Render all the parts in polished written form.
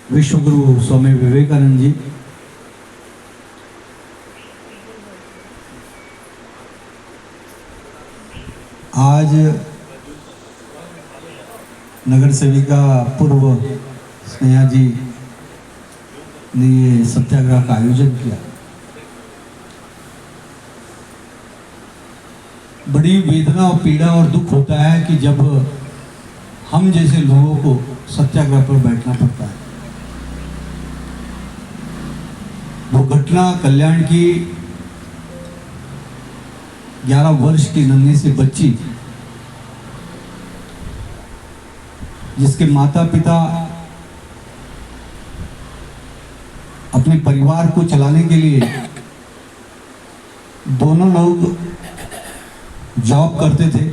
विश्वगुरु स्वामी विवेकानंद जी, आज नगर सेविका पूर्व स्नेहा जी ने ये सत्याग्रह का आयोजन किया। बड़ी वेदना और पीड़ा और दुख होता है कि जब हम जैसे लोगों को सत्याग्रह पर बैठना पड़ता है। वो घटना कल्याण की 11 वर्ष की नन्ही सी बच्ची, जिसके माता पिता अपने परिवार को चलाने के लिए दोनों लोग जॉब करते थे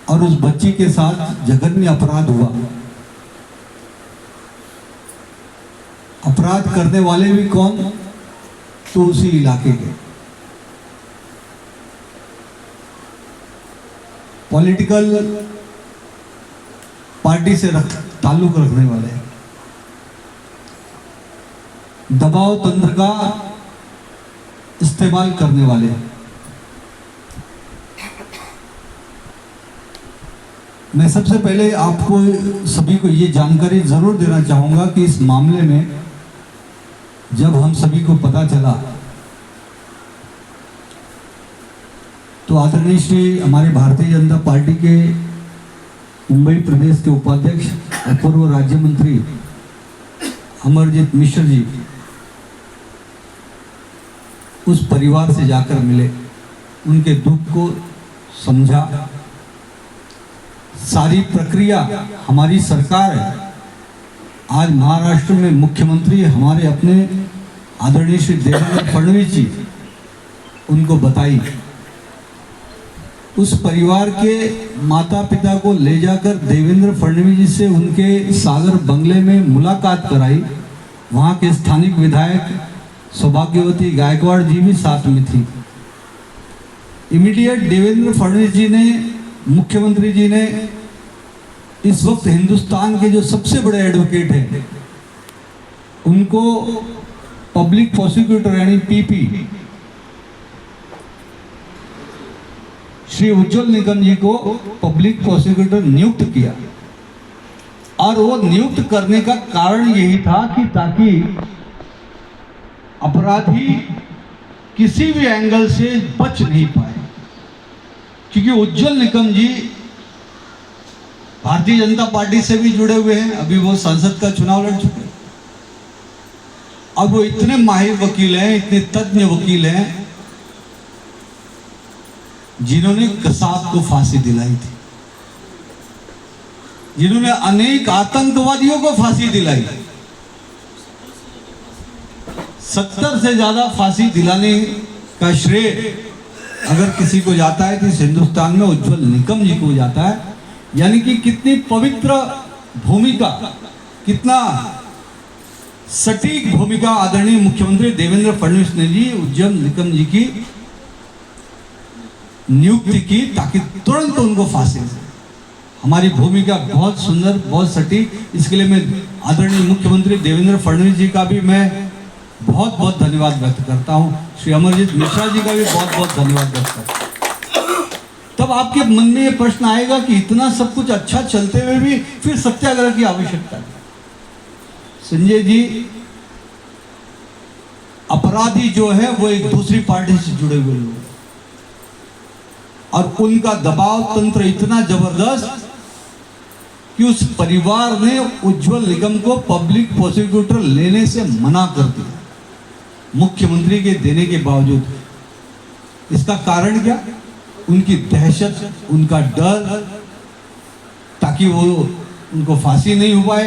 और उस बच्ची के साथ जघन्य अपराध हुआ। अपराध करने वाले भी कौन? तो उसी इलाके के पॉलिटिकल पार्टी से ताल्लुक रखने वाले, दबाव तंत्र का इस्तेमाल करने वाले। मैं सबसे पहले आपको सभी को ये जानकारी जरूर देना चाहूंगा कि इस मामले में जब हम सभी को पता चला तो आदरणीय श्री हमारे भारतीय जनता पार्टी के मुंबई प्रदेश के उपाध्यक्ष और पूर्व राज्य मंत्री अमरजीत मिश्र जी उस परिवार से जाकर मिले, उनके दुख को समझा। सारी प्रक्रिया हमारी सरकार है। आज महाराष्ट्र में मुख्यमंत्री हमारे अपने आदरणीय श्री देवेंद्र फडणवीस जी उनको बताई। उस परिवार के माता पिता को ले जाकर देवेंद्र फडणवीस जी से उनके सागर बंगले में मुलाकात कराई। वहाँ के स्थानिक विधायक सौभाग्यवती गायकवाड़ जी भी साथ में थी। इमीडिएट देवेंद्र फडणवीस जी ने, मुख्यमंत्री जी ने इस वक्त हिंदुस्तान के जो सबसे बड़े एडवोकेट हैं उनको पब्लिक प्रोसिक्यूटर यानी पीपी श्री उज्जवल निकम जी को पब्लिक प्रोसिक्यूटर नियुक्त किया। और वो नियुक्त करने का कारण यही था कि ताकि अपराधी किसी भी एंगल से बच नहीं पाए, क्योंकि उज्जवल निकम जी भारतीय जनता पार्टी से भी जुड़े हुए हैं। अभी वो संसद का चुनाव लड़ चुके हैं। अब वो इतने माहिर वकील हैं, इतने तज्ञ वकील हैं, जिन्होंने कसाब को फांसी दिलाई थी, जिन्होंने अनेक आतंकवादियों को फांसी दिलाई। 70 से ज्यादा फांसी दिलाने का श्रेय अगर किसी को जाता है तो इस हिंदुस्तान में उज्जवल निकम जी को जाता है। यानी कि कितनी पवित्र भूमिका, कितना सटीक भूमिका आदरणीय मुख्यमंत्री देवेंद्र फडणवीस ने जी उज्जवल निकम जी की नियुक्ति की ताकि तुरंत उनको फांसी दे। हमारी भूमिका बहुत सुंदर, बहुत सटीक। इसके लिए मैं आदरणीय मुख्यमंत्री देवेंद्र फडणवीस जी का भी मैं बहुत बहुत धन्यवाद व्यक्त करता हूं। श्री अमरजीत मिश्रा जी का भी बहुत बहुत धन्यवाद व्यक्त करता हूं। तब आपके मन में ये प्रश्न आएगा कि इतना सब कुछ अच्छा चलते हुए भी फिर सत्याग्रह की आवश्यकता है। संजय जी, अपराधी जो है वो एक दूसरी पार्टी से जुड़े हुए लोग और उनका दबाव तंत्र इतना जबरदस्त कि उस परिवार ने उज्जवल निगम को पब्लिक प्रोसिक्यूटर लेने से मना कर दिया, मुख्यमंत्री के देने के बावजूद। इसका कारण क्या? उनकी दहशत, उनका डर, ताकि वो उनको फांसी नहीं हो पाए।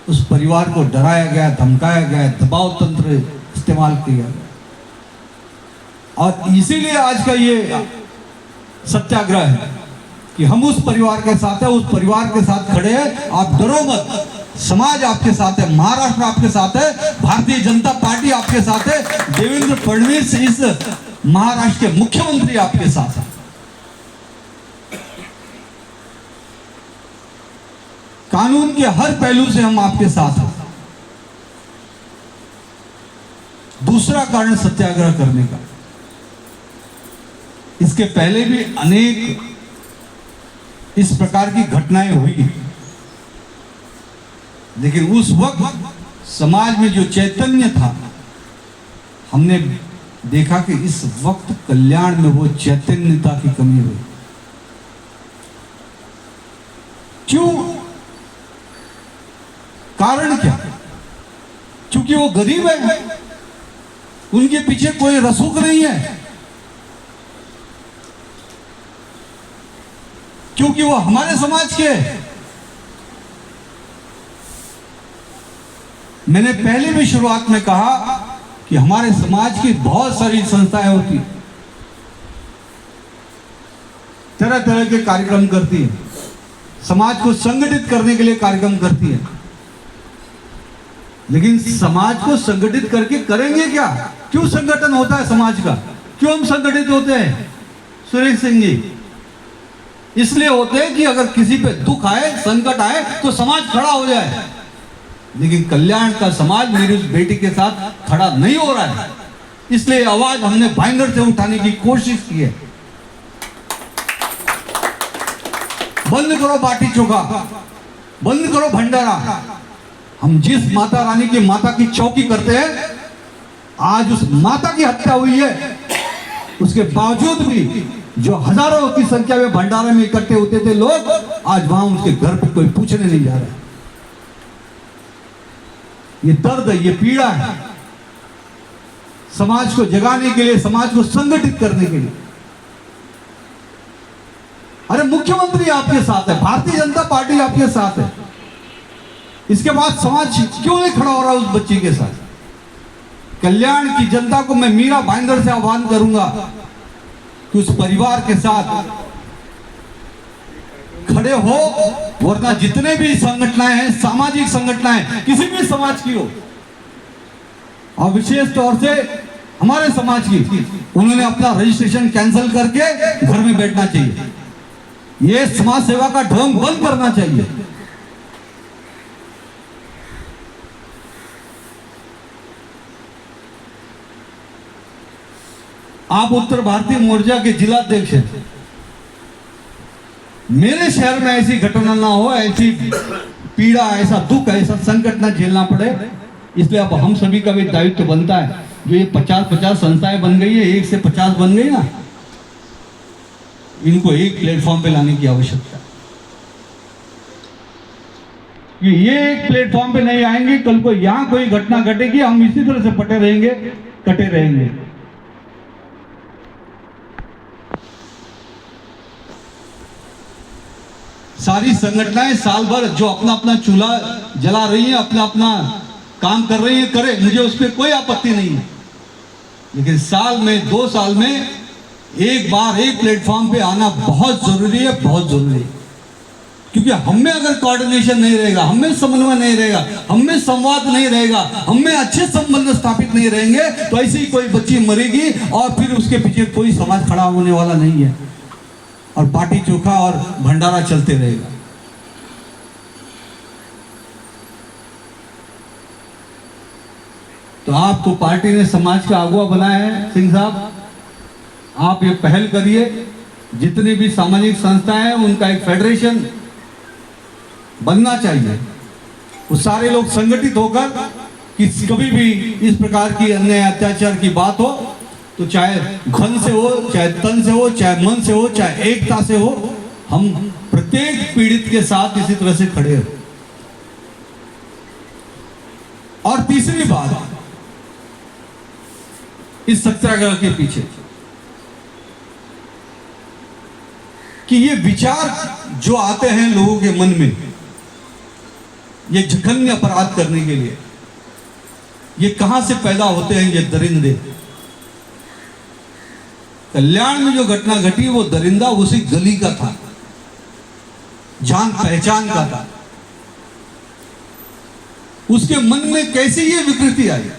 उस परिवार को डराया गया, धमकाया गया, दबाव तंत्र इस्तेमाल किया गया। और इसीलिए आज का ये सत्याग्रह है कि हम उस परिवार के साथ हैं, उस परिवार के साथ खड़े हैं। आप डरो मत, समाज आपके साथ है, महाराष्ट्र आपके साथ है, भारतीय जनता पार्टी आपके साथ है, देवेंद्र फडणवीस इस महाराष्ट्र के मुख्यमंत्री आपके साथ है। कानून के हर पहलू से हम आपके साथ हैं। दूसरा कारण सत्याग्रह करने का, इसके पहले भी अनेक इस प्रकार की घटनाएं हुई, लेकिन उस वक्त समाज में जो चैतन्य था, हमने देखा कि इस वक्त कल्याण में वो चैतन्यता की कमी हुई। क्यों? कारण क्या? क्योंकि वो गरीब है, उनके पीछे कोई रसूख नहीं है, क्योंकि वो हमारे समाज के हैं। मैंने पहले भी शुरुआत में कहा कि हमारे समाज की बहुत सारी संस्थाएं होती, तरह तरह के कार्यक्रम करती है, समाज को संगठित करने के लिए कार्यक्रम करती है, लेकिन समाज को संगठित करके करेंगे क्या? क्यों संगठन होता है समाज का? क्यों हम संगठित होते हैं सुरेश सिंह जी? इसलिए होते हैं कि अगर किसी पे दुख आए, संकट आए तो समाज खड़ा हो जाए। लेकिन कल्याण का समाज मेरी उस बेटी के साथ खड़ा नहीं हो रहा है, इसलिए आवाज हमने भाईंदर से उठाने की कोशिश की है। बंद करो बाटी चोखा, बंद करो भंडारा। हम जिस माता रानी की माता की चौकी करते हैं, आज उस माता की हत्या हुई है, उसके बावजूद भी जो हजारों की संख्या में भंडारे में इकट्ठे होते थे लोग, आज वहां उनके घर पे कोई पूछने नहीं जा रहा। ये दर्द है, ये पीड़ा है। समाज को जगाने के लिए, समाज को संगठित करने के लिए। अरे मुख्यमंत्री आपके साथ है, भारतीय जनता पार्टी आपके साथ है, इसके बाद समाज क्यों नहीं खड़ा हो रहा उस बच्ची के साथ? कल्याण की जनता को मैं मीरा भाईंदर से आह्वान करूंगा कि उस परिवार के साथ खड़े हो, वरना जितने भी संगठनाएं हैं, सामाजिक संगठनाएं, किसी भी समाज की हो, और विशेष तौर से हमारे समाज की, उन्होंने अपना रजिस्ट्रेशन कैंसिल करके घर में बैठना चाहिए। ये समाज सेवा का ढोंग बंद करना चाहिए। आप उत्तर भारतीय मोर्चा के जिला अध्यक्ष हैं। मेरे शहर में ऐसी घटना ना हो, ऐसी पीड़ा, ऐसा दुख, ऐसा संकट ना झेलना पड़े, इसलिए अब हम सभी का भी दायित्व बनता है। जो ये 50-50 संस्थाएं बन गई है, 1 से 50 बन गई ना, इनको एक प्लेटफॉर्म पे लाने की आवश्यकता है। ये एक प्लेटफॉर्म पे नहीं आएंगे, कल को यहां कोई घटना घटेगी, हम इसी तरह से पटे रहेंगे, कटे रहेंगे। सारी संगठनाएं साल भर जो अपना अपना चूल्हा जला रही हैं, अपना अपना काम कर रही हैं, करे, मुझे उस पर कोई आपत्ति नहीं है। लेकिन साल में, 2 साल में एक बार एक प्लेटफॉर्म पे आना बहुत जरूरी है, बहुत जरूरी है। क्योंकि हम में अगर कोऑर्डिनेशन नहीं रहेगा, हम में समन्वय नहीं रहेगा, हम में संवाद नहीं रहेगा, हम में अच्छे संबंध स्थापित नहीं रहेंगे, तो ऐसे ही कोई बच्ची मरेगी और फिर उसके पीछे कोई समाज खड़ा होने वाला नहीं है, और बाटी चोखा और भंडारा चलते रहेगा। तो आपको पार्टी ने समाज का अगुवा बनाया है सिंह साहब, आप ये पहल करिए। जितनी भी सामाजिक संस्थाएं हैं, उनका एक फेडरेशन बनना चाहिए। वो सारे लोग संगठित होकर कि कभी भी इस प्रकार की अन्याय अत्याचार की बात हो तो चाहे धन से हो, चाहे तन से हो, चाहे मन से हो, चाहे एकता से हो, हम प्रत्येक पीड़ित के साथ इसी तरह से खड़े हो। और तीसरी बात, इस सत्याग्रह के पीछे कि ये विचार जो आते हैं लोगों के मन में, ये जघन्य अपराध करने के लिए, ये कहां से पैदा होते हैं? ये दरिंदे। कल्याण में जो घटना घटी, वो दरिंदा उसी गली का था, जान पहचान का था। उसके मन में कैसे ये विकृति आई?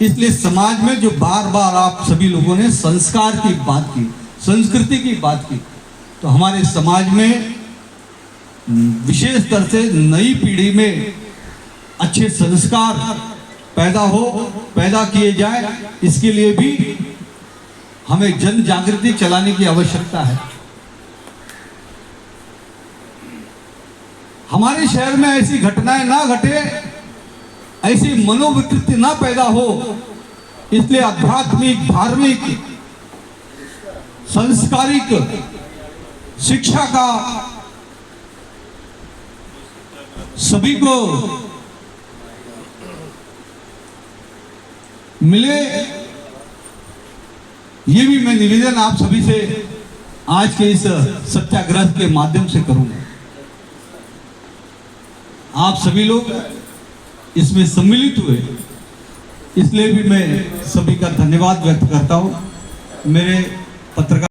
इसलिए समाज में जो बार बार आप सभी लोगों ने संस्कार की बात की, संस्कृति की बात की, तो हमारे समाज में विशेष तरह से नई पीढ़ी में अच्छे संस्कार पैदा किए जाए, इसके लिए भी हमें जन जागृति चलाने की आवश्यकता है। हमारे शहर में ऐसी घटनाएं ना घटे, ऐसी मनोविकृति ना पैदा हो, इसलिए आध्यात्मिक, धार्मिक, संस्कारिक शिक्षा का सभी को मिले, ये भी मैं निवेदन आप सभी से आज के इस सत्याग्रह के माध्यम से करूंगा। आप सभी लोग इसमें सम्मिलित हुए, इसलिए भी मैं सभी का धन्यवाद व्यक्त करता हूं। मेरे पत्रकार